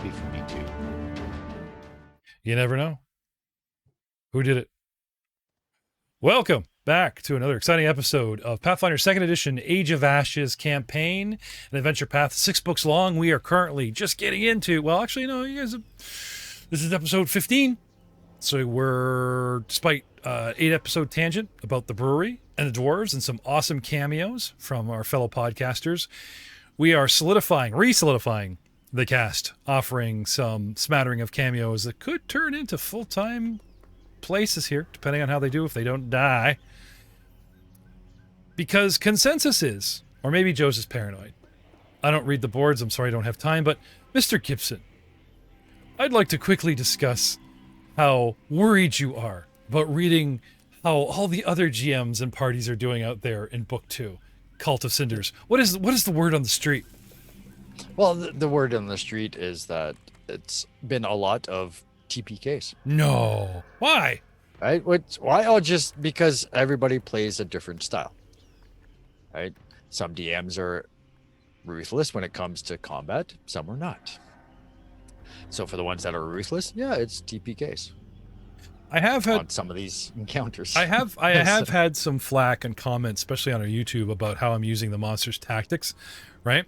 be for me too. You never know. Who did it? Welcome back to another exciting episode of Pathfinder 2nd Edition Age of Ashes campaign, an adventure path 6 books long. We are currently just getting into, well, actually, no, you guys have, this is episode 15. So we're, despite 8-episode tangent about the brewery and the dwarves and some awesome cameos from our fellow podcasters, we are re-solidifying the cast, offering some smattering of cameos that could turn into full-time places here, depending on how they do if they don't die. Because consensus is, or maybe Joe's is paranoid. I don't read the boards, I'm sorry I don't have time, but Mr. Gibson, I'd like to quickly discuss how worried you are about reading how all the other GMs and parties are doing out there in Book 2, Cult of Cinders. What is the word on the street? Well, the word on the street is that it's been a lot of TPKs. No. Why? Right? Why? Oh, just because everybody plays a different style. Right? Some DMs are ruthless when it comes to combat. Some are not. So for the ones that are ruthless, yeah, it's TPKs. I have had on some of these encounters. I have had some flack and comments, especially on our YouTube, about how I'm using the monster's tactics, right?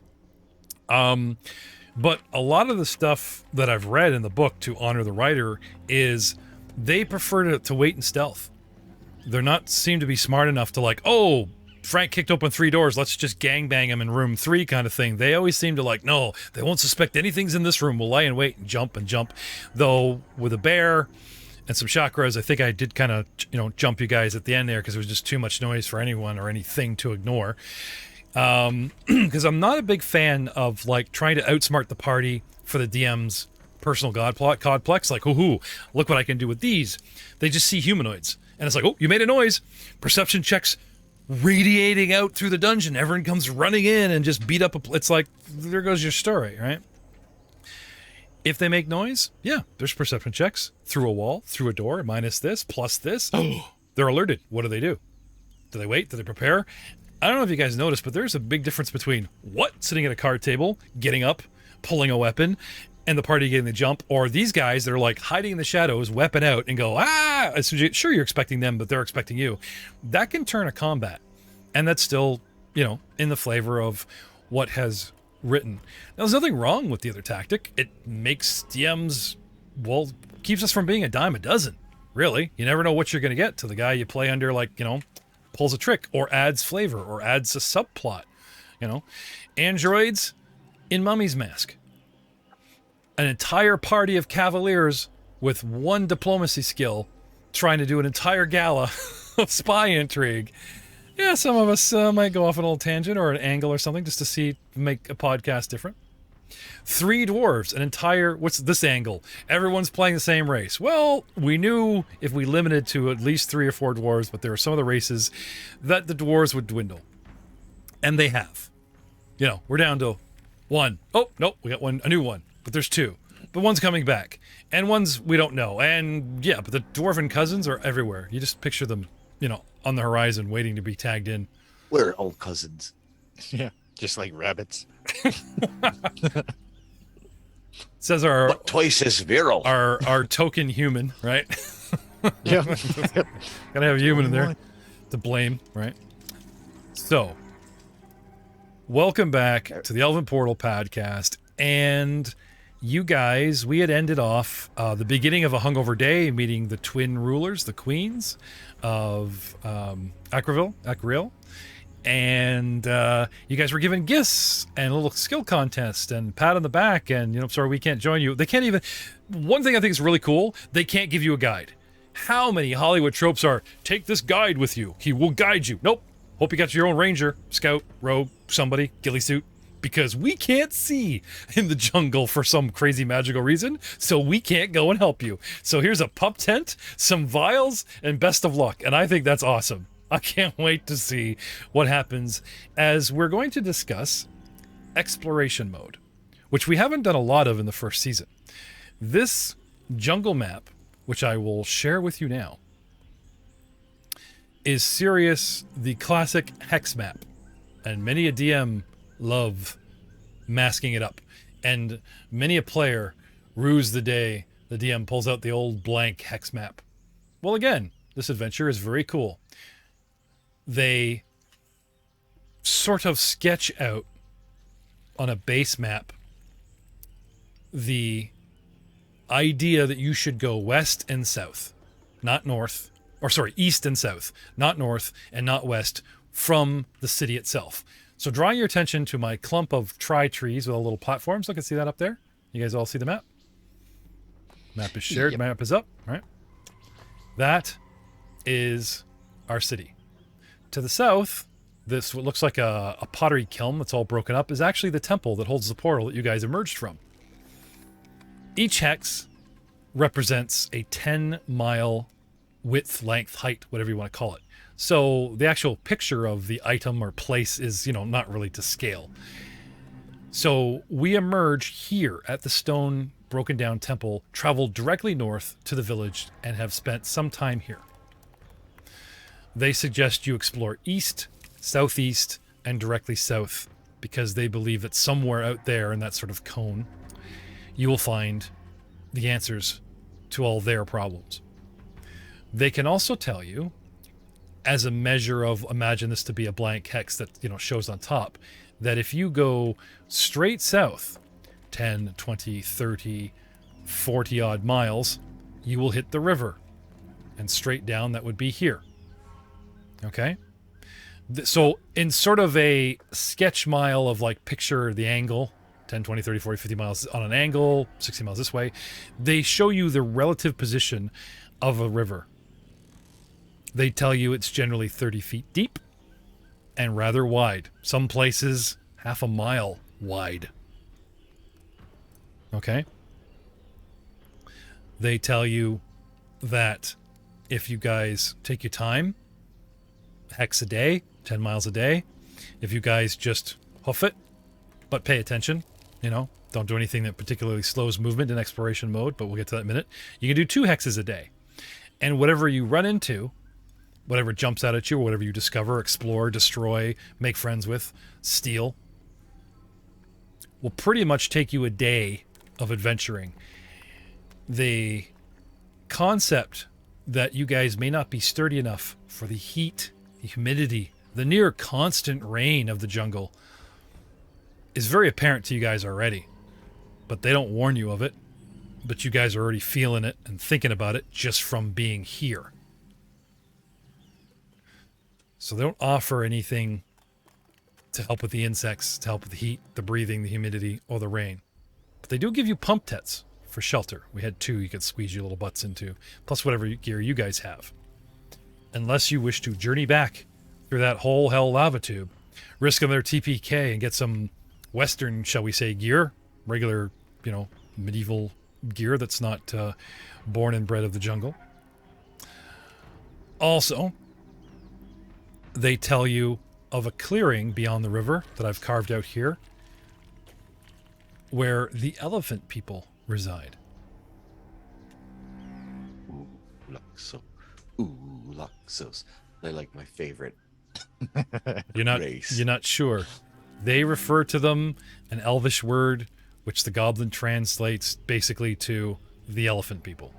But a lot of the stuff that I've read in the book, to honor the writer, is they prefer to wait in stealth. They're not seem to be smart enough to like, oh, Frank kicked open 3 doors, let's just gangbang him in room 3 kind of thing. They always seem to like, no, they won't suspect anything's in this room. We'll lie in wait and jump. Though with a bear and some chakras, I think I did kind of, jump you guys at the end there because it was just too much noise for anyone or anything to ignore. Because I'm not a big fan of like trying to outsmart the party for the DM's personal godplex. Like, ooh, look what I can do with these. They just see humanoids. And it's like, oh, you made a noise. Perception checks radiating out through the dungeon. Everyone comes running in and just beat up it's like, there goes your story, right? If they make noise, yeah, there's perception checks. Through a wall, through a door, minus this, plus this. Oh, they're alerted. What do? Do they wait? Do they prepare? I don't know if you guys noticed, but there's a big difference between sitting at a card table, getting up, pulling a weapon, and the party getting the jump, or these guys that are like hiding in the shadows, weapon out, and go, sure, you're expecting them, but they're expecting you. That can turn a combat. And that's still, in the flavor of what has written. Now, there's nothing wrong with the other tactic. It makes DMs, keeps us from being a dime a dozen, really. You never know what you're going to get to the guy you play under, pulls a trick, or adds flavor, or adds a subplot, Androids in Mummy's Mask. An entire party of cavaliers with 1 diplomacy skill trying to do an entire gala of spy intrigue. Yeah, some of us might go off on a little tangent or an angle or something just to make a podcast different. 3 dwarves, an entire, what's this angle? Everyone's playing the same race. Well, we knew if we limited to at least 3 or 4 dwarves, but there are some of the races that the dwarves would dwindle. And they have. We're down to 1. Oh, nope, we got a new one. But there's 2. But one's coming back. And one's we don't know. And yeah, but the dwarven cousins are everywhere. You just picture them, on the horizon waiting to be tagged in. We're all cousins. Yeah, just like rabbits. Says but twice as virile. Our token human, right? Yeah. Gotta have a human in there to blame, right? So, welcome back to the Elven Portal podcast. And you guys, we had ended off the beginning of a hungover day, meeting the twin rulers, the queens of Acril. And you guys were given gifts and a little skill contest and pat on the back and, sorry, we can't join you. They can't even... One thing I think is really cool, they can't give you a guide. How many Hollywood tropes are, take this guide with you, he will guide you. Nope. Hope you got your own ranger, scout, rogue, somebody, ghillie suit. Because we can't see in the jungle for some crazy magical reason, so we can't go and help you. So here's a pup tent, some vials, and best of luck. And I think that's awesome. I can't wait to see what happens as we're going to discuss exploration mode, which we haven't done a lot of in the first season. This jungle map, which I will share with you now, is Sirius, the classic hex map. And many a DM love masking it up. And many a player Ruse the day. The DM pulls out the old blank hex map. Well, again, this adventure is very cool. They sort of sketch out on a base map the idea that you should go west and south, not north, or sorry, east and south, not north and not west from the city itself. So drawing your attention to my clump of tri-trees with all little platforms. Look, I see that up there. You guys all see the map? Map is shared. Yep. Map is up. All right. That is our city. To the south, this what looks like a pottery kiln that's all broken up is actually the temple that holds the portal that you guys emerged from. Each hex represents a 10-mile width, length, height, whatever you want to call it. So the actual picture of the item or place is, not really to scale. So we emerge here at the stone broken down temple, travel directly north to the village, and have spent some time here. They suggest you explore east, southeast, and directly south because they believe that somewhere out there in that sort of cone, you will find the answers to all their problems. They can also tell you, as a measure of, imagine this to be a blank hex that shows on top, that if you go straight south 10, 20, 30, 40 odd miles, you will hit the river. And straight down, that would be here. Okay? So in sort of a sketch mile of like picture the angle, 10, 20, 30, 40, 50 miles on an angle, 60 miles this way, they show you the relative position of a river. They tell you it's generally 30 feet deep and rather wide. Some places half a mile wide. Okay? They tell you that if you guys take your time, hex a day, 10 miles a day, if you guys just hoof it, but pay attention, don't do anything that particularly slows movement in exploration mode, but we'll get to that in a minute. You can do 2 hexes a day. And whatever you run into, whatever jumps out at you, or whatever you discover, explore, destroy, make friends with, steal, will pretty much take you a day of adventuring. The concept that you guys may not be sturdy enough for the heat, the humidity, the near constant rain of the jungle is very apparent to you guys already. But they don't warn you of it. But you guys are already feeling it and thinking about it just from being here. So they don't offer anything to help with the insects, to help with the heat, the breathing, the humidity, or the rain. But they do give you pump tets for shelter. We had 2 you could squeeze your little butts into, plus whatever gear you guys have. Unless you wish to journey back through that whole hell lava tube, risk another TPK and get some Western, shall we say, gear, regular, medieval gear that's not born and bred of the jungle. Also, they tell you of a clearing beyond the river that I've carved out here where the elephant people reside. Ooh, Luxo. Ooh, Luxos. They're like my favorite race. You're not sure. They refer to them, an elvish word, which the goblin translates basically to the elephant people.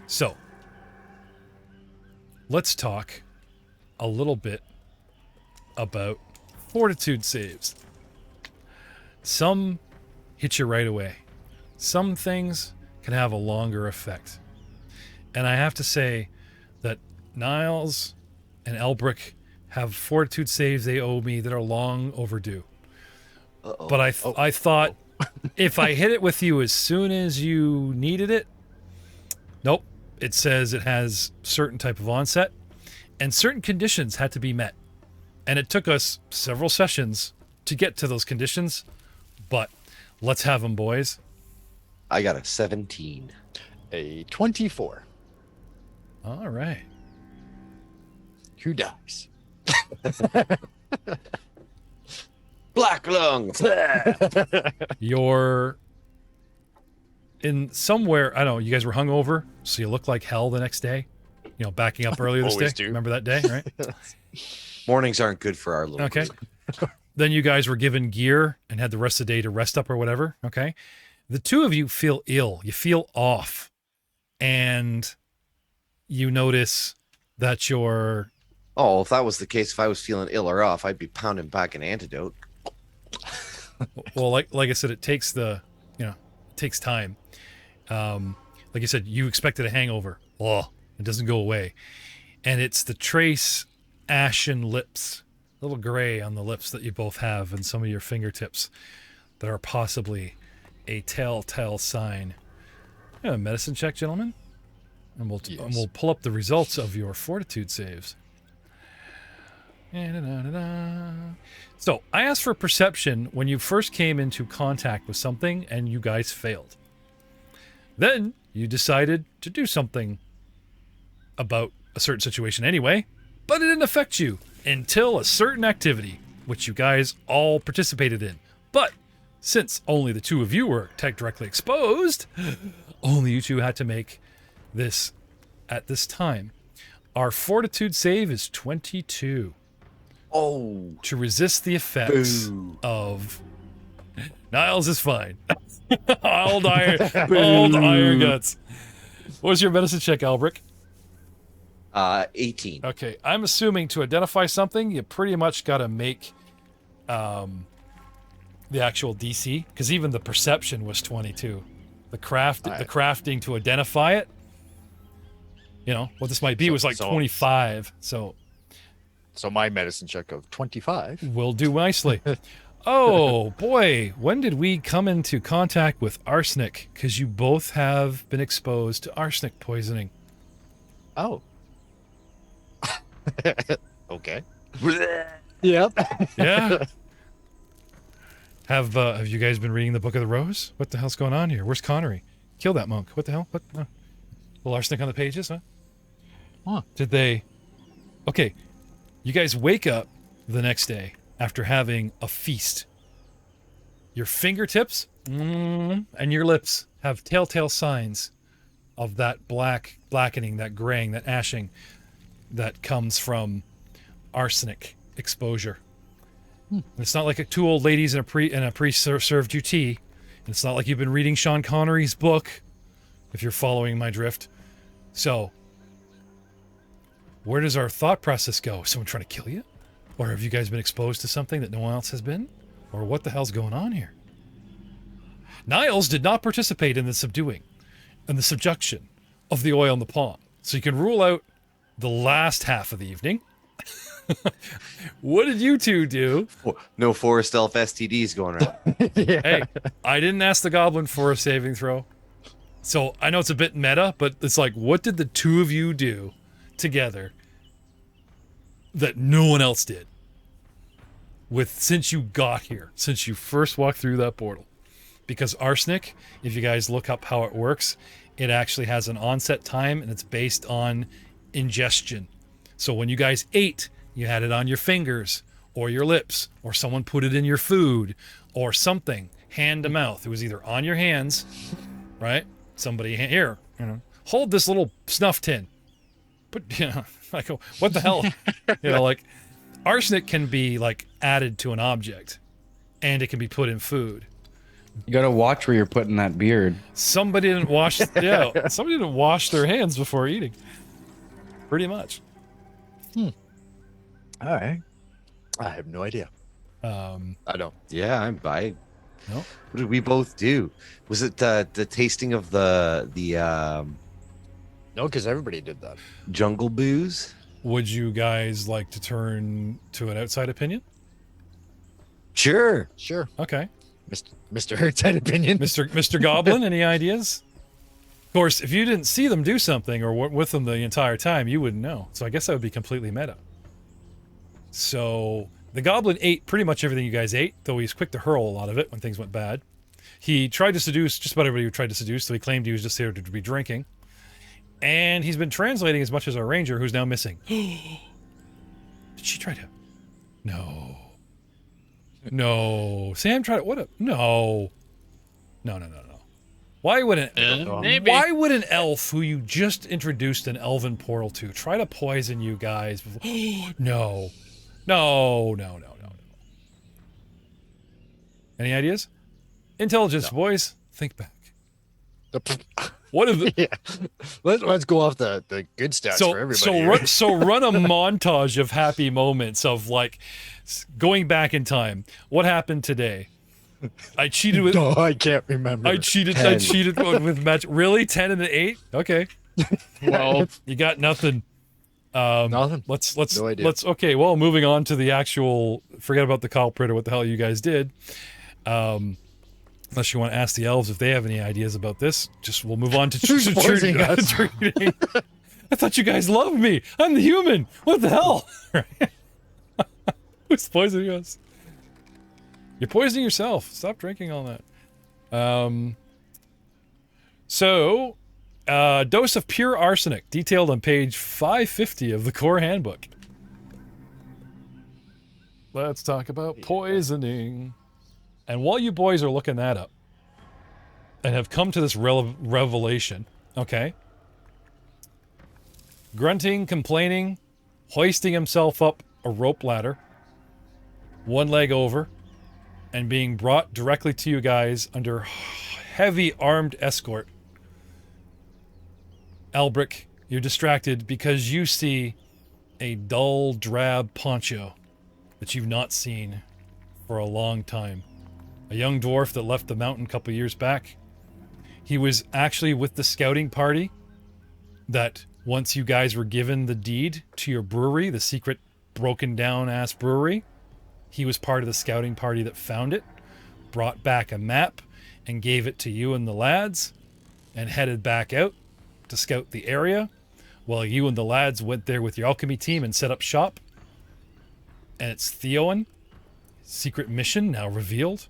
So, let's talk a little bit about fortitude saves. Some hit you right away. Some things can have a longer effect. And I have to say that Niles and Elbrick have fortitude saves they owe me that are long overdue. Uh-oh. But I thought if I hit it with you as soon as you needed it, nope. It says it has certain type of onset and certain conditions had to be met. And it took us several sessions to get to those conditions, but let's have them, boys. I got a 17. A 24. All right. Who dies? Black lung. You're in somewhere, I don't know, you guys were hungover, so you look like hell the next day. Backing up earlier this day. Always do. Remember that day, right? Mornings aren't good for our little Okay. group. Then you guys were given gear and had the rest of the day to rest up or whatever. Okay. The two of you feel ill. You feel off. And you notice that you're... Oh, if that was the case, if I was feeling ill or off, I'd be pounding back an antidote. Well, like I said, it takes it takes time. Like I said, you expected a hangover. Oh, it doesn't go away. And it's the trace ashen lips, a little gray on the lips that you both have and some of your fingertips that are possibly a telltale sign. Yeah, a medicine check, gentlemen. And we'll pull up the results of your fortitude saves. So, I asked for perception when you first came into contact with something and you guys failed. Then, you decided to do something about a certain situation anyway, but it didn't affect you until a certain activity, which you guys all participated in. But, since only the two of you were directly exposed, only you two had to make this at this time. Our fortitude save is 22. Oh. To resist the effects of... Niles is fine. Old iron guts. What was your medicine check, Albrecht? 18. Okay, I'm assuming to identify something, you pretty much got to make the actual DC, because even the perception was 22. The crafting to identify it, what this might be was like 25. So my medicine check of 25 will do nicely. Oh boy, when did we come into contact with arsenic? Because you both have been exposed to arsenic poisoning. Oh. Okay. Yep. Yeah. Have you guys been reading the Book of the Rose? What the hell's going on here? Where's Connery? Kill that monk. What the hell? What? Little arsenic on the pages, huh? Huh. Did they... Okay, you guys wake up the next day after having a feast. Your fingertips and your lips have telltale signs of that blackening, that graying, that ashing that comes from arsenic exposure. And it's not like two old ladies and a priest served you tea. And it's not like you've been reading Sean Connery's book, if you're following my drift. So, where does our thought process go? Is someone trying to kill you? Or have you guys been exposed to something that no one else has been? Or what the hell's going on here? Niles did not participate in the subduing and the subjection of the oil in the palm. So you can rule out the last half of the evening. What did you two do? No forest elf STDs going around. Yeah. Hey, I didn't ask the goblin for a saving throw. So I know it's a bit meta, but it's like, what did the two of you do together that no one else did since you got here, since you first walked through that portal? Because arsenic, if you guys look up how it works, it actually has an onset time and it's based on ingestion. So when you guys ate, you had it on your fingers or your lips, or someone put it in your food or something, hand to mouth. It was either on your hands, right? Somebody here, hold this little snuff tin. But I go, what the hell? Like arsenic can be like added to an object, and it can be put in food. You gotta watch where you're putting that beard. Somebody didn't wash. Somebody didn't wash their hands before eating. Pretty much. All right. I have no idea. I don't. Yeah, I'm by. No. What did we both do? Was it the tasting of the No, because everybody did that. jungle booze? Would you guys like to turn to an outside opinion? Sure. Sure. Okay. Mr. Outside opinion. Mr. Goblin, any ideas? Of course, if you didn't see them do something or were with them the entire time, you wouldn't know. So I guess that would be completely meta. So the Goblin ate pretty much everything you guys ate, though he's quick to hurl a lot of it when things went bad. He tried to seduce just about everybody who tried to seduce, so he claimed he was just here to be drinking. And he's been translating as much as our ranger, who's now missing. Did she try to? No. Sam tried to. What? No. Why would an elf who you just introduced an elven portal to try to poison you guys? No. Any ideas? Intelligence, boys. Think back. The- What if the, yeah. Let's go off the good stats for everybody. so run a montage of happy moments of like going back in time. What happened today? I cheated with. No, I can't remember. I cheated 10. with match. Really, 10 and an 8? Okay. Well, you got nothing. Nothing. Let's No idea. okay. Well, moving on to the actual. Forget about the culprit or what the hell you guys did. Unless you want to ask the elves if they have any ideas about this, we'll move on to Who's forcing us? treating. I thought you guys loved me. I'm the human. What the hell? Who's poisoning us? You're poisoning yourself. Stop drinking all that. So, dose of pure arsenic, detailed on page 550 of the core handbook. Let's talk about poisoning. And while you boys are looking that up, and have come to this revelation, okay? Grunting, complaining, hoisting himself up a rope ladder, one leg over, and being brought directly to you guys under heavy armed escort. Albric, you're distracted because you see a dull, drab poncho that you've not seen for a long time. A young dwarf that left the mountain a couple years back. He was actually with the scouting party that once you guys were given the deed to your brewery, the secret broken down ass brewery, he was part of the scouting party that found it, brought back a map and gave it to you and the lads, and headed back out to scout the area while you and the lads went there with your alchemy team and set up shop. And it's Theowen, secret mission now revealed,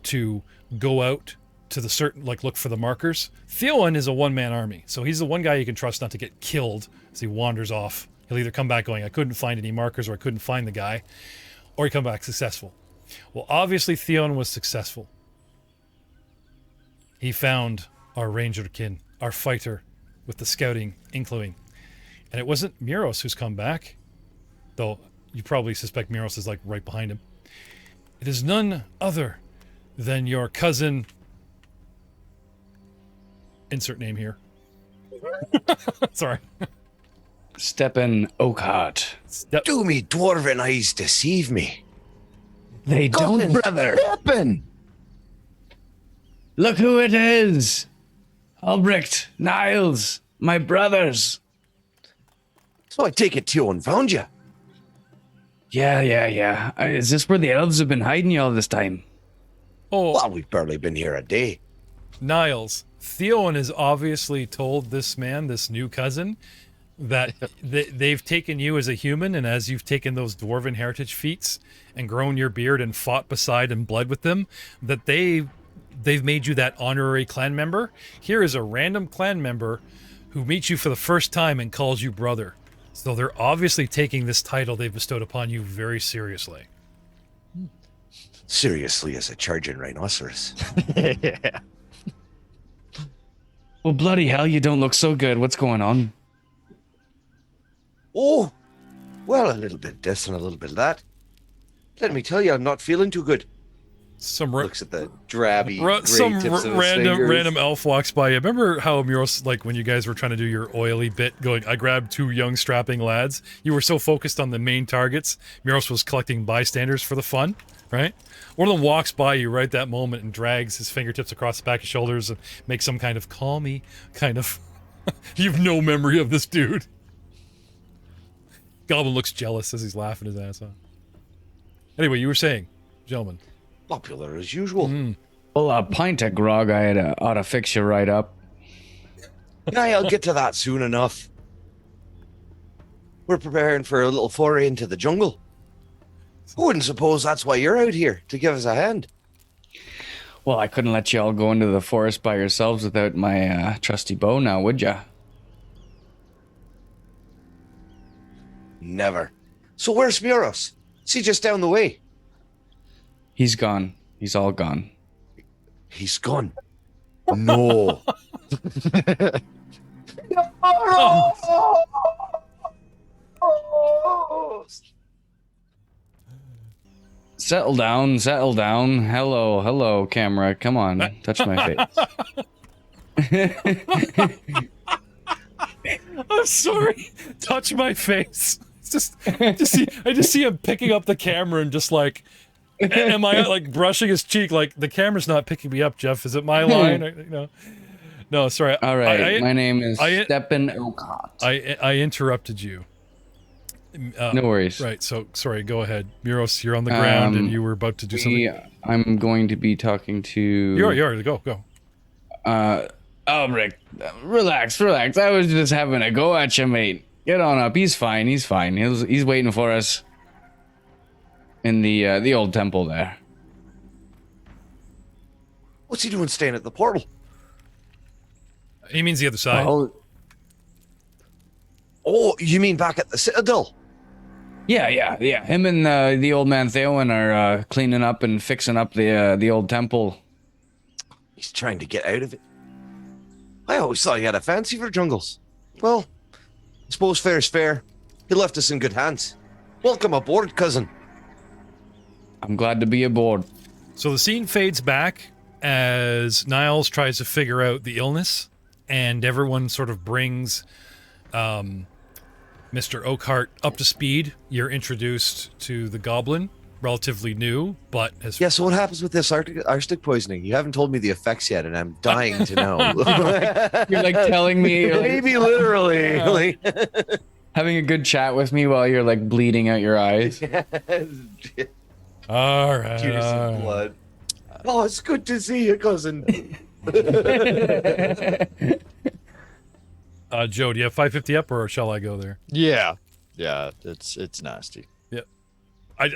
to go out to the certain, like, look for the markers. Theowen is a one-man army, so he's the one guy you can trust not to get killed as he wanders off. He'll either come back going, I couldn't find any markers, or I couldn't find the guy, or he come back successful. Well, obviously Theowen was successful. He found our rangerkin, our fighter with the scouting inkling. And it wasn't Muros who's come back, though you probably suspect Muros is like right behind him. It is none other than your cousin, insert name here. Sorry. Steppen Oakhart. Do me dwarven eyes deceive me? They don't, Cousin brother. Steppen! Look who it is. Albrecht, Niles, my brothers. So I take it Tion found you. Yeah. Is this where the elves have been hiding you all this time? Oh, Well, we've barely been here a day. Niles, Theowen has obviously told this man, this new cousin, that they've taken you as a human, and as you've taken those dwarven heritage feats and grown your beard and fought beside and bled with them, that they've made you that honorary clan member. Here is a random clan member who meets you for the first time and calls you brother. So they're obviously taking this title they've bestowed upon you very seriously. Seriously, as a charging rhinoceros. Yeah. Well, bloody hell, you don't look so good. What's going on? Oh, well, a little bit this and a little bit of that. Let me tell you, I'm not feeling too good. Looks at the drabby gray tips of his fingers. Random elf walks by you. Remember how Muros, like when you guys were trying to do your oily bit, going, I grabbed two young strapping lads. You were so focused on the main targets. Muros was collecting bystanders for the fun, right? One of them walks by you right that moment and drags his fingertips across the back of his shoulders and makes some kind of call me kind of. You have no memory of this dude. Goblin looks jealous as he's laughing his ass off. Anyway, you were saying, gentlemen. Popular as usual. Well, a pint of grog ought to fix you right up. Yeah, I'll get to that soon enough. We're preparing for a little foray into the jungle. Who wouldn't suppose that's why you're out here, to give us a hand? Well, I couldn't let you all go into the forest by yourselves without my trusty bow now, would ya? Never. So where's Muros? Is he just down the way? He's gone. He's all gone. He's gone. No. Settle down, settle down. Hello, camera. Come on, touch my face. I'm sorry. Touch my face. It's just, I just see him picking up the camera and just like, am I like brushing his cheek? Like the camera's not picking me up, Jeff. Is it my line? No, sorry. All right, my name is Stepan Okot. I interrupted you. No worries. Right, so sorry, go ahead. Muros, you're on the ground and you were about to do something. I'm going to be talking to... You're, go. Rick, relax. I was just having a go at you, mate. Get on up. He's fine. He's waiting for us in the old temple there. What's he doing staying at the portal? He means the other side. Oh, you mean back at the Citadel? Yeah. Him and the old man Theowen are cleaning up and fixing up the old temple. He's trying to get out of it. I always thought he had a fancy for jungles. Well, I suppose fair is fair. He left us in good hands. Welcome aboard, cousin. I'm glad to be aboard. So the scene fades back as Niles tries to figure out the illness, and everyone sort of brings Mr. Oakhart up to speed. You're introduced to the goblin, relatively new, but has... Yeah, so what happens with this arsenic poisoning? You haven't told me the effects yet, and I'm dying to know. You're like telling me... Maybe literally. Like... having a good chat with me while you're like bleeding out your eyes. All right. Tears of blood. Oh, it's good to see you, cousin. Joe, do you have 550 up, or shall I go there? Yeah, it's nasty. Yeah.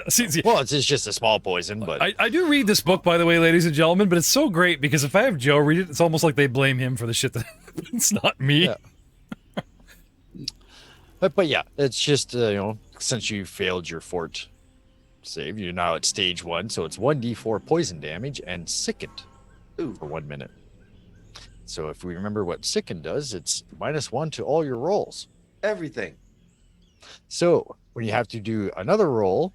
See, well, it's just a small poison, but I do read this book, by the way, ladies and gentlemen, but it's so great because if I have Joe read it, it's almost like they blame him for the shit that it's not me. Yeah. But yeah, it's just since you failed your fort save, you're now at stage 1, so it's 1d4 poison damage and sickened for 1 minute. So if we remember what sicken does, it's -1 to all your rolls. Everything. So when you have to do another roll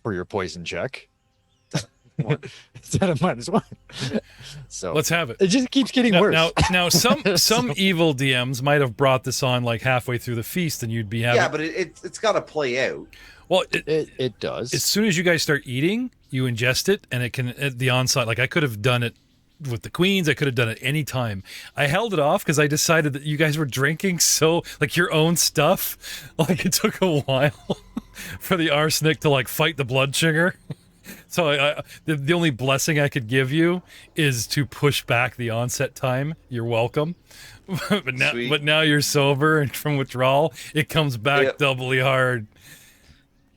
for your poison check, instead of -1. So let's have it. It just keeps getting worse. Now some evil DMs might have brought this on like halfway through the feast, and you'd be having... Yeah, but it's got to play out. Well, it does. As soon as you guys start eating, you ingest it, and it can at the onset. Like I could have done it with the queens, I could have done it any time. I held it off because I decided that you guys were drinking so like your own stuff. Like it took a while for the arsenic to like fight the blood sugar. So the only blessing I could give you is to push back the onset time. You're welcome. but now you're sober and from withdrawal, it comes back doubly hard.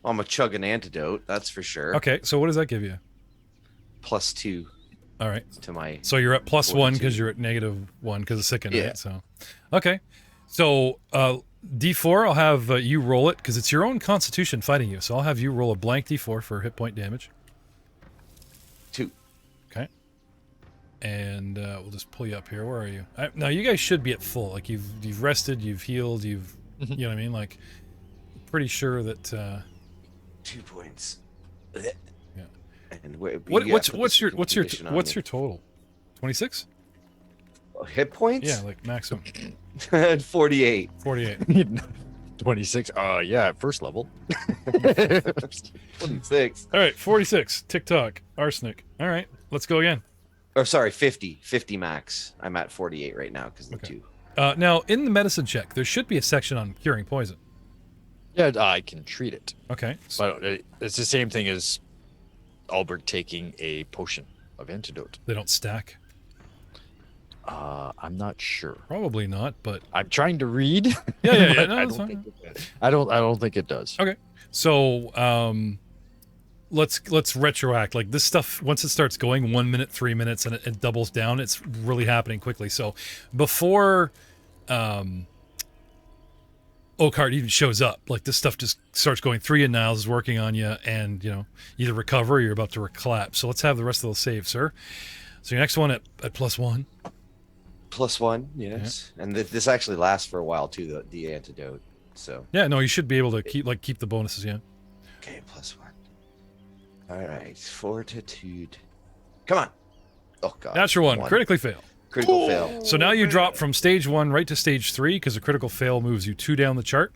I'm a chug an antidote, that's for sure. Okay, so what does that give you? +2. All right. To my... So you're at +1 because you're at -1 because of sicken, right? So, okay. So D4, I'll have you roll it because it's your own constitution fighting you. So I'll have you roll a blank D4 for hit point damage. 2. Okay. And we'll just pull you up here. Where are you? Now you guys should be at full. Like you've rested, you've healed, you know what I mean? Like pretty sure that 2 points. Yeah. And what's your total? 26? Hit points? Yeah, like maximum. 48. 26. Yeah, at first level. 26. All right, 46. TikTok. Arsenic. All right, let's go again. Or sorry, 50. 50 max. I'm at 48 right now because of the 2. Now, in the medicine check, there should be a section on curing poison. Yeah, I can treat it. Okay. But it's the same thing as Albert taking a potion of antidote. They don't stack? I'm not sure. Probably not, but I'm trying to read. Yeah. No, I don't think it does. Okay. So let's retroact. Like this stuff, once it starts going 1 minute, 3 minutes, and it doubles down, it's really happening quickly. So before Oakhart even shows up, like this stuff just starts going through you. Niles is working on you, and either recover or you're about to collapse. So let's have the rest of those saves, sir. So your next one at +1. +1, yes. Yeah. And this actually lasts for a while too, the antidote. So yeah, no, you should be able to keep the bonuses. Yeah. Okay, +1. All right, fortitude. Come on. Oh god. Natural one. Critically fail. Critical fail. So now you drop from stage 1 right to stage 3 because a critical fail moves you 2 down the chart.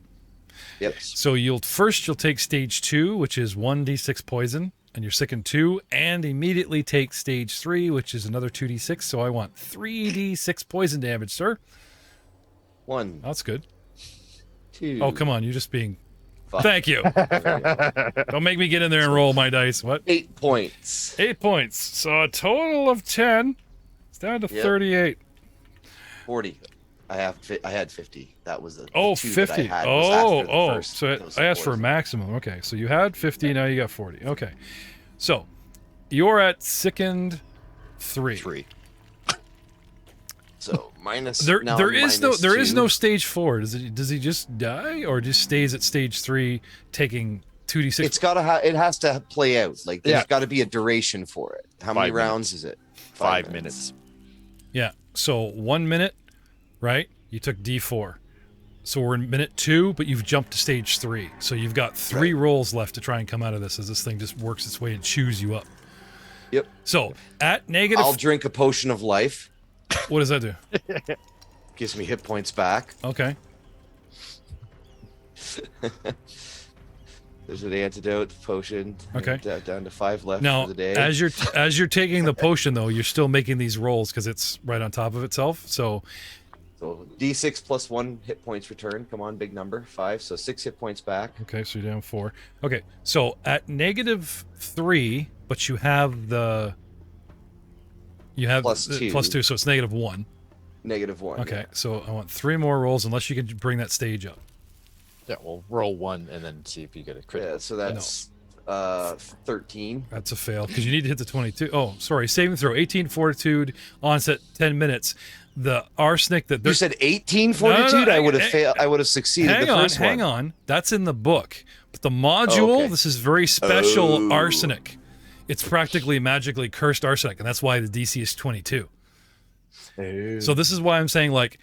Yep. So you'll take stage 2, which is 1d6 poison, and you're sick in 2, and immediately take stage 3, which is another 2d6. So I want 3d6 poison damage, sir. 1, That's good. 2. Oh, come on, you're just being. 5. Thank you. Don't make me get in there and roll my dice. What? 8 points. 8 points. So a total of 10. It's down to 38. 40. I had 50. That was the Oh, 2 that I 50. had was after the Oh. first So dose I of asked for a poison. maximum. Okay. So you had 50. Now you got 40. Okay. So you're at sickened 3. 3. So minus. There now is minus no 2. stage 4. Does he just die or just stays at stage 3 taking 2d6? It's gotta it has to play out. Like there's Yeah. got to be a duration for it. How many 5 rounds is it? 5 minutes. Yeah. So 1 minute, right? You took D4. So we're in minute 2, but you've jumped to stage 3. So you've got 3 rolls left to try and come out of this as this thing just works its way and chews you up. Yep. So at negative, I'll drink a potion of life. what does that do? Gives me hit points back. Okay. There's an antidote potion. Okay. Down to 5 left Now, for the day. as you're taking the potion though, you're still making these rolls because it's right on top of itself. So So D6 plus 1 hit points return. Come on, big number. 5. So 6 hit points back. okay, so you're down 4. Okay, so at negative 3, but you have Plus 2. plus 2, so it's negative 1. Negative 1. Okay, so I want 3 more rolls unless you can bring that stage up. Yeah, we'll roll 1 and then see if you get a crit. Yeah, so that's 13. That's a fail because you need to hit the 22. Oh, sorry, saving throw 18 fortitude, onset 10 minutes. The arsenic that You said 18 fortitude? I would have failed. I would have succeeded hang the on, first one. hang on. That's in the book. But the module, okay. this is very special Oh. arsenic. It's practically magically cursed arsenic, and that's why the DC is 22. So this is why I'm saying, like,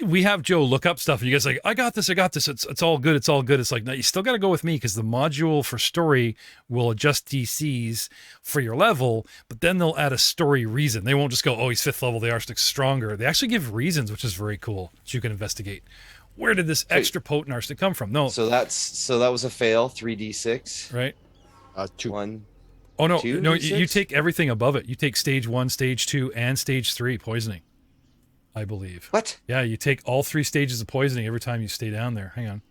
we have Joe look up stuff, and you guys are like, I got this. It's all good. It's all good. It's like, no, you still got to go with me because the module for story will adjust DCs for your level, but then they'll add a story reason. They won't just go, oh, he's 5th level, the arsenic's stronger. They actually give reasons, which is very cool that you can investigate. Where did this extra potent arsenic come from? No, So that was a fail. 3d6. right? 2. 1. Oh no, 2 no, D6? you take everything above it. You take stage 1, stage 2, and stage 3 poisoning, I believe. What? Yeah, you take all 3 stages of poisoning every time you stay down there. Hang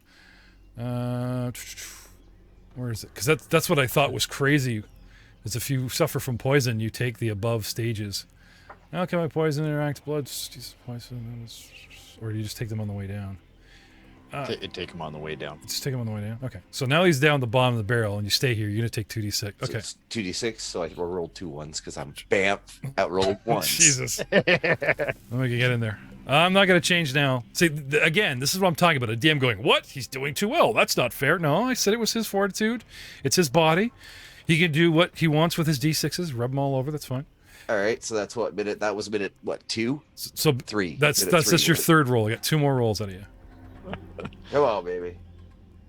on. Where is it? Because that's what I thought was crazy. Is if you suffer from poison, you take the above stages. How can my poison interact blood? Poison, or do you just take them on the way down? Take him on the way down. Just take them on the way down. Okay. So now he's down the bottom of the barrel, and you stay here. You're gonna take 2d6. So Okay. it's 2d6. So I rolled 2 ones because I'm bam outrolled once. Jesus. Let me get in there. I'm not going to change now. See, again, this is what I'm talking about. A DM going, what? He's doing too well. That's not fair. No, I said it was his fortitude. It's his body. He can do what he wants with his D6s. Rub them all over. That's fine. All right. So that's what minute. That was minute what 2? So 3. That's Minute 3, just your minute- 3rd roll. You got 2 more rolls out of you. Come on, baby.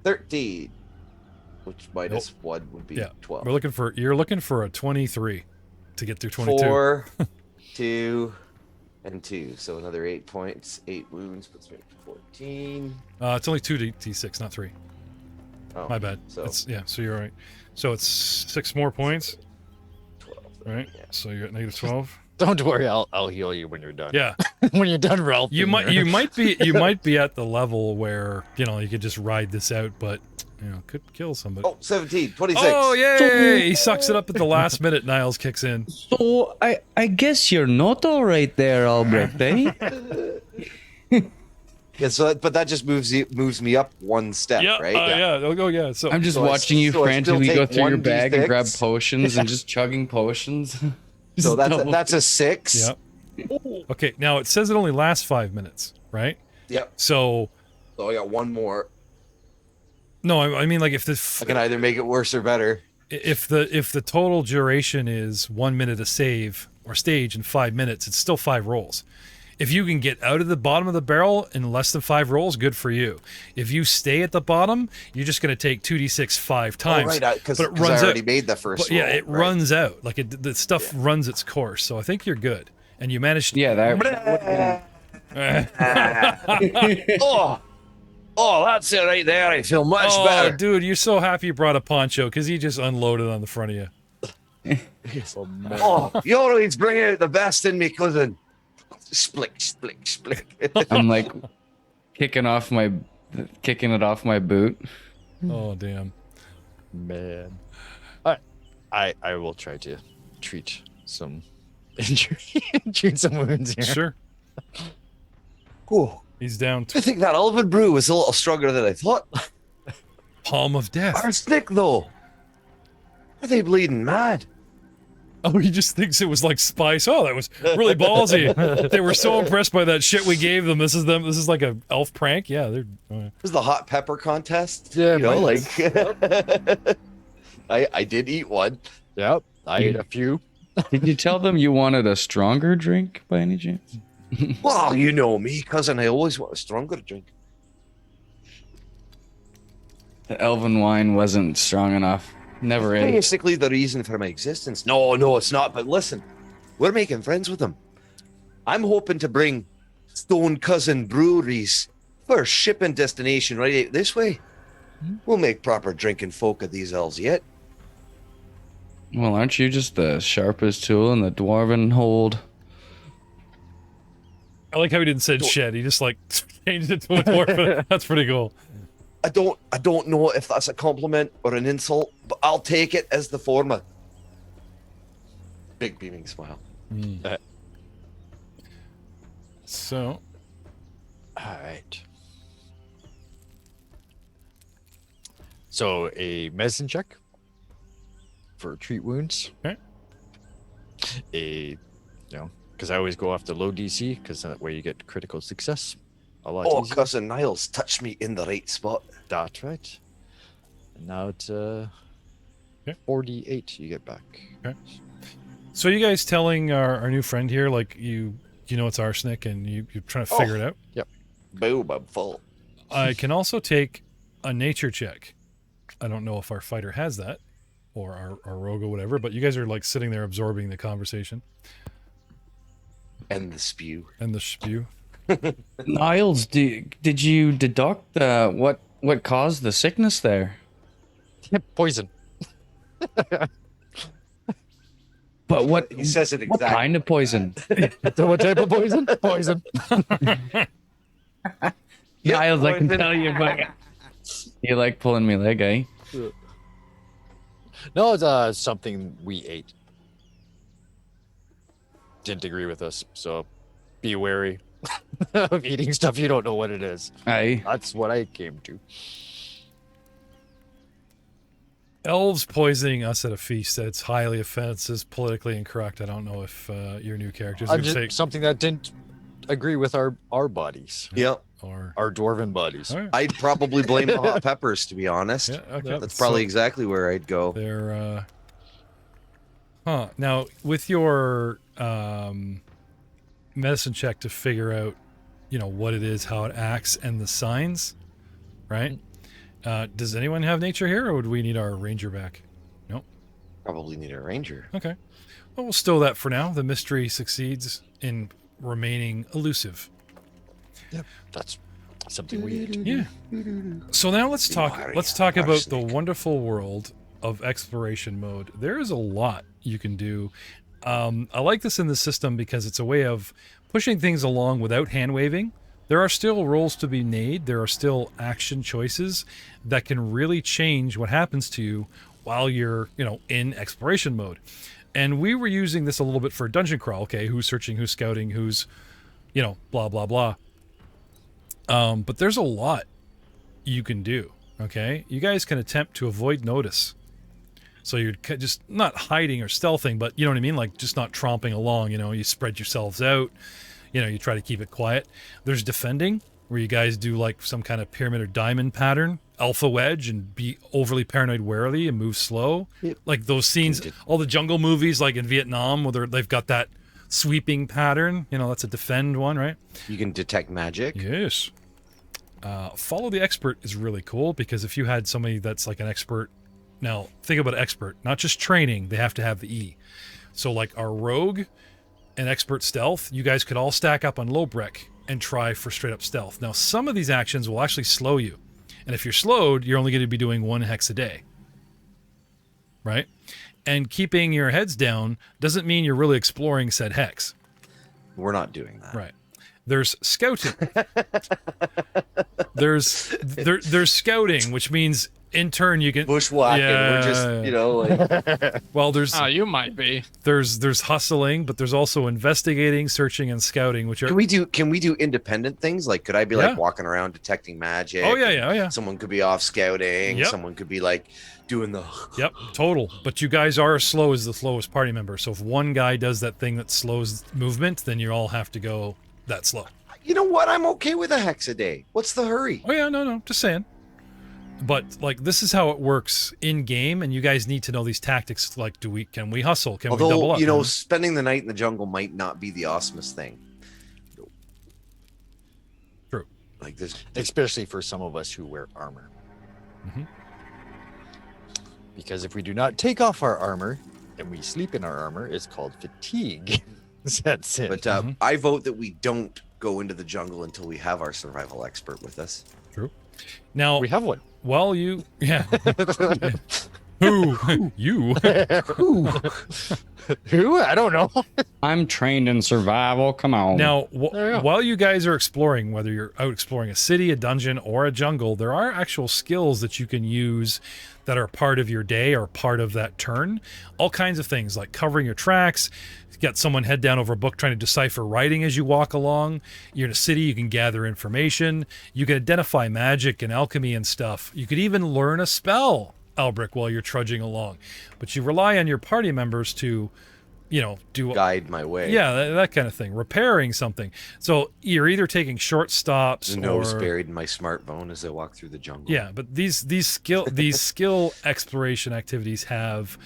13. Which minus 1 would be Yeah. 12. You're looking for a 23 to get through 22. 4, 2, and 2. So another 8 points. 8 wounds puts me at 14. It's only 2d6, not 3. Oh, My bad. So So you're all right. So it's 6 more points, 12. right? Yeah. So you're at negative 12. Don't worry, I'll heal you when you're done. Yeah. When you're done, Ralph. You might be at the level where you could just ride this out, but could kill somebody. Oh, 17, 26. Oh yay! He sucks it up at the last minute. Niles kicks in. So I guess you're not all right there, Albrecht, eh? Yeah, so but that just moves me up 1 step, Yeah, right? yeah. Oh yeah. So I'm just So I- watching you so I still frantically go take through your 1d6. bag and grab potions and just chugging potions. So Just double- that's a 6. yeah. Okay. Now it says it only lasts 5 minutes, right? Yep. So So I got 1 more. no, I mean like if I can either make it worse or better. if the total duration is 1 minute a save or stage in 5 minutes, it's still 5 rolls. If you can get out of the bottom of the barrel in less than 5 rolls, good for you. If you stay at the bottom, you're just going to take 2d6 5 times. Oh, right, because but it I runs already out. made the first But yeah, roll, it right. runs out. Like the stuff runs its course. So I think you're good. And you managed. Yeah, that. Oh, that's it right there. I feel much Oh, better. dude, you're so happy you brought a poncho because he just unloaded on the front of you. Oh, you always bring out the best in me, cousin. Splick, splick, splick. I'm like kicking it off my boot. Oh, damn. Man. I will try to treat some injury, treat some wounds here. Sure. Oh, He's down I to think that Elven brew was a little stronger than I thought. palm of death. Arsenic, though. Are they bleeding mad? Oh, he just thinks it was like spice. Oh, that was really ballsy. They were so impressed by that shit we gave them. This is like a elf prank. Yeah, they're. It was the hot pepper contest. Yeah, you know, might like I did eat one. Yep. I ate a few. Did you tell them you wanted a stronger drink by any chance? Well, you know me, cousin. I always want a stronger drink. The elven wine wasn't strong enough. Never is. Basically, the reason for my existence. No, it's not. But listen, we're making friends with them. I'm hoping to bring Stone Cousin Breweries first shipping destination right out this way. We'll make proper drinking folk of these elves yet. Well, aren't you just the sharpest tool in the dwarven hold? I like how he didn't say shed. He just like changed it to a dwarf. That's pretty cool. I don't know if that's a compliment or an insult, but I'll take it as the former. Big beaming smile. So, All right. So a medicine check for treat wounds. Okay. Because I always go off the low DC, because that way you get critical success. A lot Oh, easier. Cousin Niles touched me in the right spot. That's right. And now it's 48 you get back. so you guys telling our new friend here, like you know it's arsenic, and you're trying to figure it out. Boom, I'm full. I can also take a nature check. I don't know if our fighter has that, or our rogue or whatever, but you guys are like sitting there absorbing the conversation And the spew. and the spew. Niles, did you deduct what caused the sickness there? Poison. But what He says it what exactly. kind of poison? So what type of poison? Poison. Niles, I can poison. tell you, but you like pulling me leg, eh? No, it's something we ate. Didn't agree with us, so be wary of eating stuff you don't know what it is. Aye. That's what I came to. Elves poisoning us at a feast. That's highly offensive, politically incorrect. I don't know if your new characters I'm would just say something that didn't agree with our bodies, Yep. or. our dwarven bodies. All right. I'd probably blame the hot peppers, to be honest. Yeah, okay. That's probably exactly where I'd go. They're now with your medicine check to figure out, what it is, how it acts, and the signs, right? Does anyone have nature here, or would we need our ranger back? No. Probably need a ranger. Okay. Well, we'll stow that for now. The mystery succeeds in remaining elusive. That's something we ate. Yeah. So now let's talk. Worry, Let's talk about the arsenic. wonderful world of exploration mode. There is a lot you can do. I like this in the system because it's a way of pushing things along without hand waving. There are still rolls to be made. There are still action choices that can really change what happens to you while you're, in exploration mode. And we were using this a little bit for dungeon crawl. Okay, who's searching, who's scouting, who's, blah blah blah. But there's a lot you can do. Okay, you guys can attempt to avoid notice. So you're just not hiding or stealthing, but you know what I mean? Like just not tromping along, you spread yourselves out, you try to keep it quiet. There's defending, where you guys do like some kind of pyramid or diamond pattern, alpha wedge, and be overly paranoid warily and move slow. Yep. Like those scenes, all the jungle movies like in Vietnam, where they've got that sweeping pattern. You know, that's a defend one, right? You can detect magic. Yes. Follow the expert is really cool because if you had somebody that's like an expert, now think about expert, not just training, they have to have the E. So like our rogue and expert stealth, you guys could all stack up on low brick and try for straight up stealth. Now some of these actions will actually slow you. And if you're slowed, you're only going to be doing 1 hex a day. Right? And keeping your heads down doesn't mean you're really exploring said hex. We're not doing that. Right. There's scouting. there's scouting, which means in turn you can Bushwhacking. We're just, like. Well, there's you might be. there's hustling, but there's also investigating, searching, and scouting, which are Can we do independent things? Like, could I be like walking around detecting magic? Oh yeah. Someone could be off scouting. Yep. Someone could be like doing the. Yep, total. But you guys are as slow as the slowest party member. So if one guy does that thing that slows movement, then you all have to go that slow. You know what? I'm okay with a hex a day. What's the hurry? Oh yeah, no, just saying. But like this is how it works in game, and you guys need to know these tactics. Like, can we hustle? Can we double up? Although spending the night in the jungle might not be the awesomest thing. True. Like this, Especially for some of us who wear armor. Mm-hmm. Because if we do not take off our armor and we sleep in our armor, it's called fatigue. That's it. But I vote that we don't go into the jungle until we have our survival expert with us. True. Now we have one. Well, you Who? You? Who? I don't know. I'm trained in survival. Come on. Now, go. while you guys are exploring, whether you're out exploring a city, a dungeon, or a jungle, there are actual skills that you can use that are part of your day or part of that turn. All kinds of things like covering your tracks, get someone head down over a book trying to decipher writing as you walk along. You're in a city, you can gather information. You can identify magic and alchemy and stuff. You could even learn a spell, Albric, while you're trudging along. But you rely on your party members to, do guide my way. Yeah, that kind of thing. Repairing something. So you're either taking short stops The nose buried in my smartphone as I walk through the jungle. Yeah, but these skill exploration activities have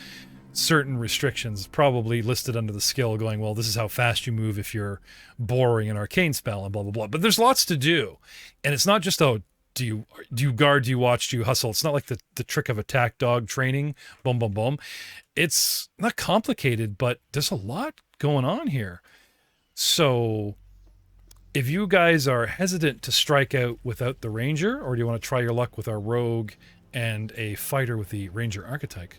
certain restrictions probably listed under the skill going, well, this is how fast you move if you're boring an arcane spell and blah blah blah. But there's lots to do. And it's not just do you guard, do you watch, do you hustle? It's not like the trick of attack dog training, boom boom boom. It's not complicated, but there's a lot going on here. So if you guys are hesitant to strike out without the ranger, or do you want to try your luck with our rogue and a fighter with the ranger archetype?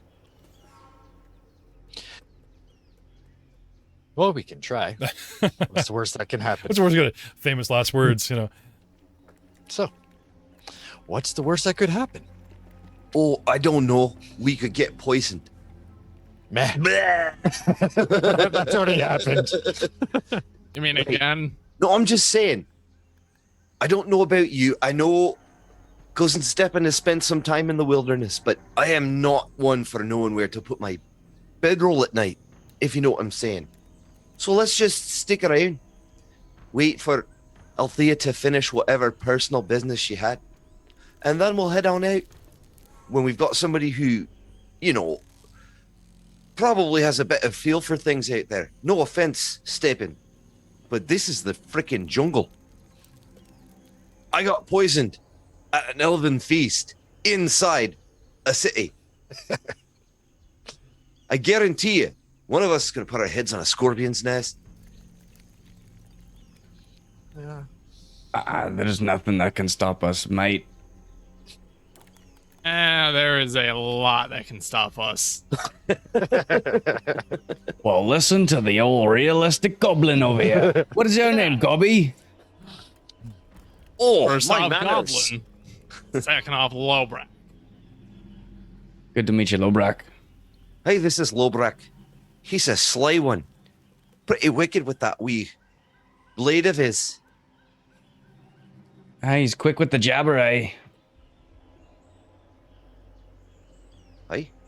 Well, we can try. What's the worst that can happen? What's the worst? Good, famous last words, So, what's the worst that could happen? Oh, I don't know. We could get poisoned. Meh. That's already happened. You mean again? No, I'm just saying. I don't know about you. I know Cousin Stepan has spent some time in the wilderness, but I am not one for knowing where to put my bedroll at night, if you know what I'm saying. So let's just stick around. Wait for Althea to finish whatever personal business she had. And then we'll head on out. When we've got somebody who, probably has a bit of feel for things out there. No offense, Stepan, but this is the frickin' jungle. I got poisoned at an elven feast inside a city. I guarantee you, one of us is going to put our heads on a scorpion's nest. Yeah. There's nothing that can stop us, mate. There is a lot that can stop us. Well, listen to the old realistic goblin over here. What is your name, Gobby? Oh, First my off, manners. Goblin. Second off, Lobra. Good to meet you, Lobrak. Hey, this is Lobrak. He's a sly one. Pretty wicked with that wee blade of his. He's quick with the jabber, eh?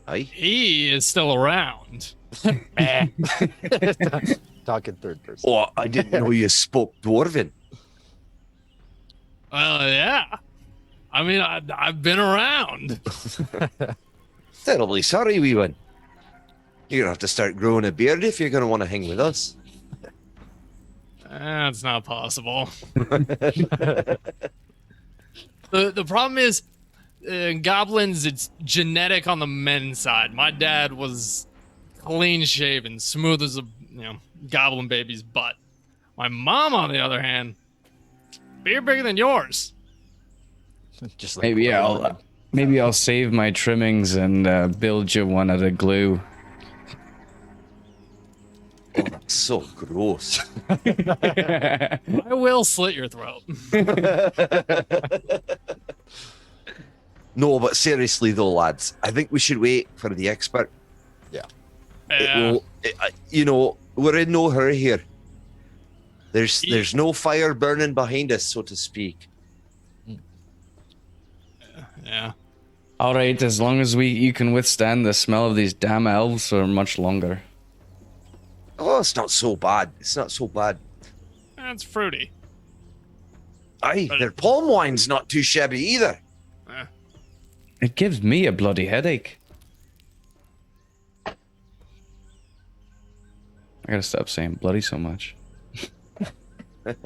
Aye. He is still around. Talking third person. Oh, I didn't know you spoke Dwarven. Well, yeah. I mean, I've been around. Terribly sorry, wee one. You're going to have to start growing a beard if you're going to want to hang with us. That's not possible. The problem is, goblins, it's genetic on the men's side. My dad was clean shaven, smooth as a goblin baby's butt. My mom, on the other hand, beer bigger than yours. Just like Maybe I'll save my trimmings and build you one out of glue. Oh, that's so gross. I will slit your throat. No, but seriously though, lads, I think we should wait for the expert. Yeah. We're in no hurry here. There's no fire burning behind us, so to speak. Yeah. All right, as long as you can withstand the smell of these damn elves for much longer. Oh, it's not so bad. It's not so bad. That's fruity. Aye, their palm wine's not too shabby either. It gives me a bloody headache. I gotta stop saying bloody so much. But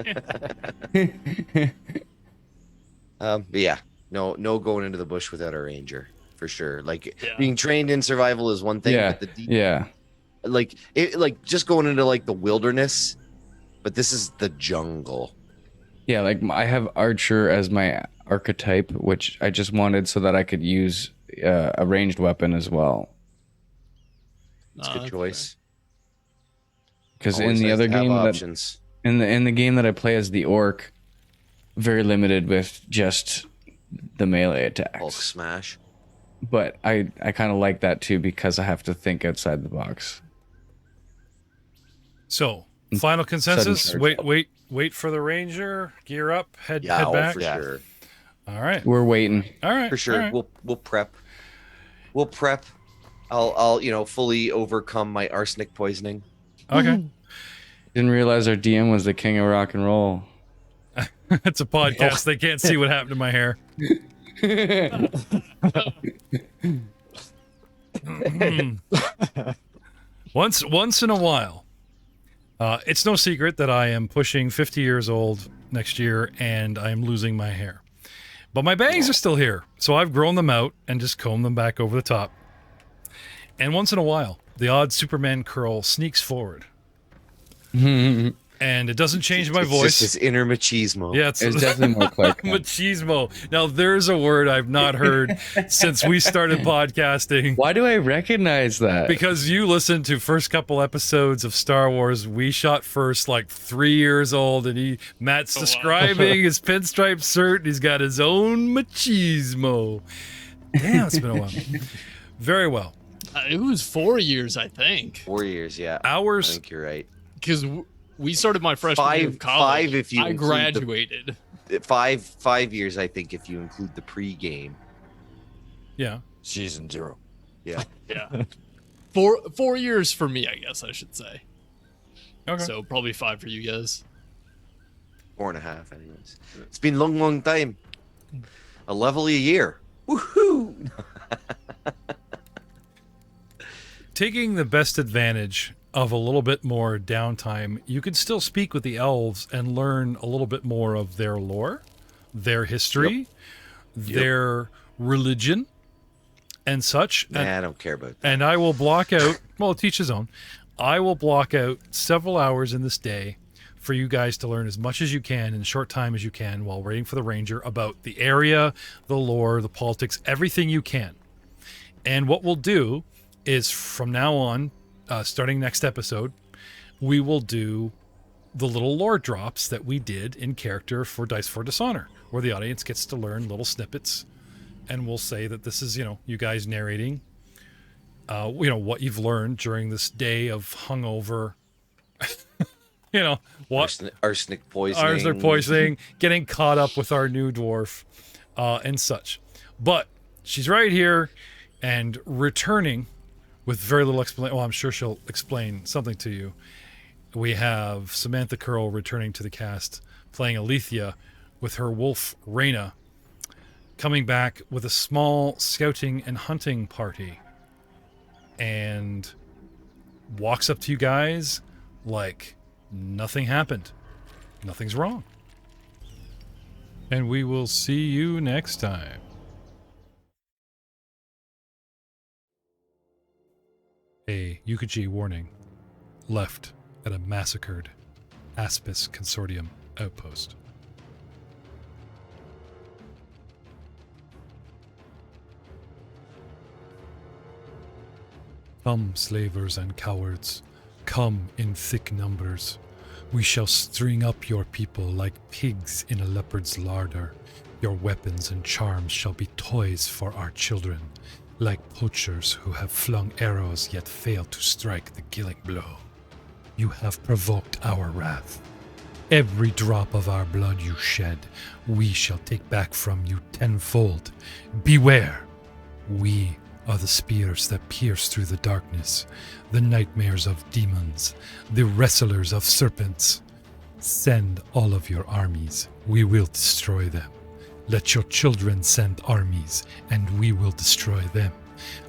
yeah, no going into the bush without a ranger for sure. Like being trained in survival is one thing, but just going into like the wilderness, but this is the jungle. Yeah, like I have archer as my archetype, which I just wanted so that I could use a ranged weapon as well. It's a good choice. Because in the other game in the game that I play as the orc, very limited with just the melee attacks. Hulk smash. But I kind of like that too because I have to think outside the box. So, final consensus. Wait for the ranger. Gear up. Head back. For sure. All right. We're waiting. All right. For sure. All right. We'll prep. We'll prep. I'll fully overcome my arsenic poisoning. Okay. Didn't realize our DM was the king of rock and roll. It's a podcast. They can't see what happened to my hair. Once in a while. It's no secret that I am pushing 50 years old next year and I am losing my hair. But my bangs are still here, so I've grown them out and just combed them back over the top. And once in a while, the odd Superman curl sneaks forward. And it doesn't change my voice. It's just his inner machismo. Yeah, it's definitely more Clark. Machismo. Now, there's a word I've not heard since we started podcasting. Why do I recognize that? Because you listened to first couple episodes of Star Wars. We shot first, like 3 years old, and Matt's describing his pinstripe shirt. He's got his own machismo. Damn, it's been a while. Very well. It was 4 years, I think. 4 years, yeah. Ours. I think you're right. Because we started my freshman year of college. 5 if you I graduated. 5 years, I think, if you include the pre-game. Yeah. Season 0. Yeah. Yeah. 4 years for me, I guess I should say. Okay. So probably 5 for you guys. 4.5, anyways. It's been a long time. A level a year. Woohoo! Taking the best advantage of a little bit more downtime, you can still speak with the elves and learn a little bit more of their lore, their history, their religion, and such. Nah, I don't care about that. And I will block out, well, teach his own. I will block out several hours in this day for you guys to learn as much as you can in a short time as you can while waiting for the ranger about the area, the lore, the politics, everything you can. And what we'll do is from now on, starting next episode, we will do the little lore drops that we did in character for Dice for Dishonor, where the audience gets to learn little snippets, and we'll say that this is, you guys narrating, what you've learned during this day of hungover, what arsenic poisoning, getting caught up with our new dwarf, and such. But she's right here and returning with very little explanation. Well, I'm sure she'll explain something to you. We have Samantha Curl returning to the cast, playing Alethea with her wolf, Reyna, coming back with a small scouting and hunting party. And walks up to you guys like nothing happened. nothing's wrong. And we will see you next time. A Yukachi warning. Left at a massacred Aspis Consortium outpost. Come, slavers and cowards, come in thick numbers. We shall string up your people like pigs in a leopard's larder. Your weapons and charms shall be toys for our children, like poachers who have flung arrows yet failed to strike the killing blow. You have provoked our wrath. Every drop of our blood you shed, we shall take back from you tenfold. Beware! We are the spears that pierce through the darkness, the nightmares of demons, the wrestlers of serpents. Send all of your armies, we will destroy them. Let your children send armies, and we will destroy them.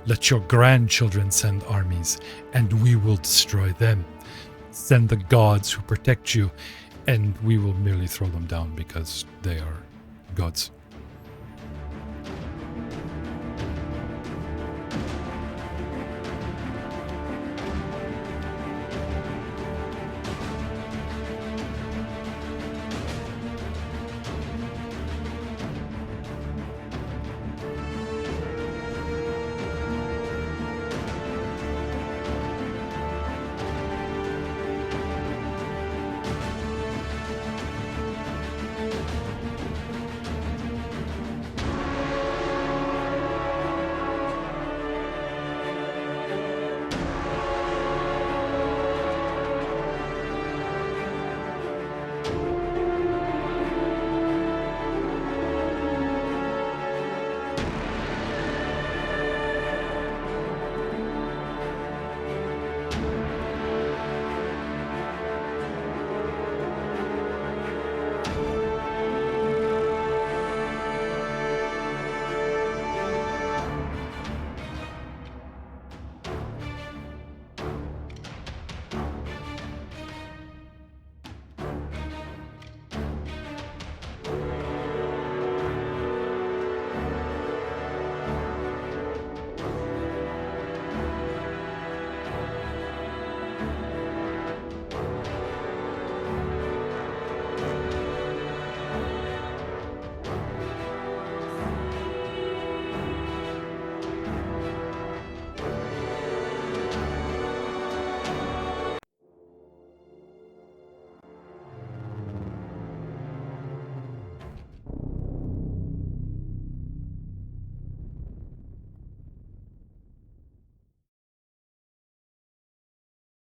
Let your grandchildren send armies, and we will destroy them. Send the gods who protect you, and we will merely throw them down because they are gods.